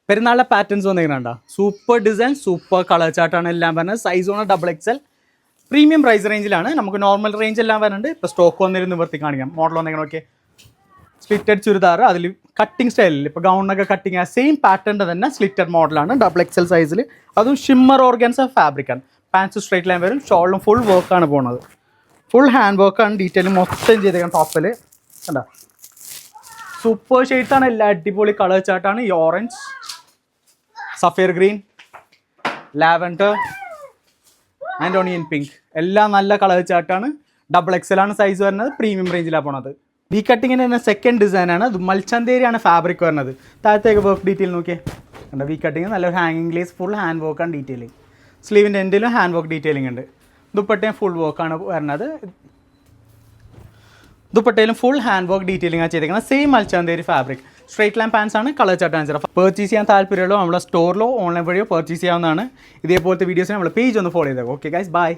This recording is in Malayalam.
പെരുന്നാളിലെ പാറ്റേൺസ് വന്നിരിക്കുന്നുണ്ടോ, സൂപ്പർ ഡിസൈൻ, സൂപ്പർ കളർ ചാർട്ടാണ് എല്ലാം വരുന്നത്. സൈസ് ആണ് XXL, പ്രീമിയം പ്രൈസ് റേഞ്ചിലാണ്. നമുക്ക് നോർമൽ റേഞ്ച് എല്ലാം വരുന്നുണ്ട്. ഇപ്പോൾ സ്റ്റോക്ക് വന്നിരുന്ന് നിർത്തി കാണിക്കാം. മോഡൽ വന്നിരിക്കണം. ഓക്കെ, സ്ലിറ്റഡ് ചുരിദാർ, അതിൽ കട്ടിങ് സ്റ്റൈലിൽ ഇപ്പോൾ ഗൗണൊക്കെ കട്ടിങ് ആ സെയിം പാറ്റേണിൻ്റെ തന്നെ സ്ലിറ്റഡ് മോഡലാണ്. XXL സൈസിൽ, അതും ഷിമ്മർ ഓർഗൻസ ഫാബ്രിക്കാണ്. പാൻസ് സ്ട്രൈറ്റ് ലൈൻ വരും, ഷോളിലും ഫുൾ വർക്കാണ് പോകുന്നത്. ഫുൾ ഹാൻഡ് വർക്കാണ്, ഡീറ്റെയിൽ മൊത്തം ചെയ്തേക്കണം. ടോപ്പിൽ കണ്ടോ, സൂപ്പർ ഷെയ്ഡ്സാണ്, എല്ലാം അടിപൊളി കളർ ചാർട്ടാണ്. ഈ orange, sapphire green, lavender and onion pink, എല്ലാം നല്ല കളർ ചാർട്ടാണ്. XXL ആണ് സൈസ് വരുന്നത്, പ്രീമിയം റേഞ്ചിലാണ് പോണത്. വി കട്ടിങ്ങിൻ്റെ തന്നെ സെക്കൻഡ് ഡിസൈനാണ്. ഇത് മൽച്ചന്തേരിയാണ് ഫാബ്രിക് വരുന്നത്. താഴത്തേക്ക് വർക്ക് ഡീറ്റെയിൽ നോക്കിയേ കണ്ടോ, വി കട്ടിങ് നല്ലൊരു ഹാങ്ങിങ് ലേസ്, ഫുൾ ഹാൻഡ് വർക്കാണ് ഡീറ്റെയിലിങ്. സ്ലീവിൻ്റെ എൻഡിലും ഹാൻഡ് വർക്ക് ഡീറ്റെയിലിംഗ് ഉണ്ട്. ദുപ്പട്ടയും ഫുൾ വർക്കാണ് വരുന്നത്. ദുപ്പട്ടയിലും ഫുൾ ഹാൻഡ് വർക്ക് ഡീറ്റെയിലിംഗ് ആണ് ചെയ്തേക്കുന്നത്. സെയിം മൽച്ചന്തേരി ഫാബ്രിക്. സ്ട്രൈറ്റ് ലൈൻ പാൻസ് ആണ്, കളർ ചാർട്ട് ആൻസർ. പർച്ചേസ് ചെയ്യാൻ താല്പര്യമുള്ളൂ നമ്മുടെ സ്റ്റോറിലോ ഓൺലൈൻ വഴിയോ പർച്ചേസ് ചെയ്യാവുന്നതാണ്. ഇതേപോലത്തെ വീഡിയോസിന് നമ്മുടെ പേജ് ഒന്ന് ഫോളോ ചെയ്തേക്കും. Okay guys, by.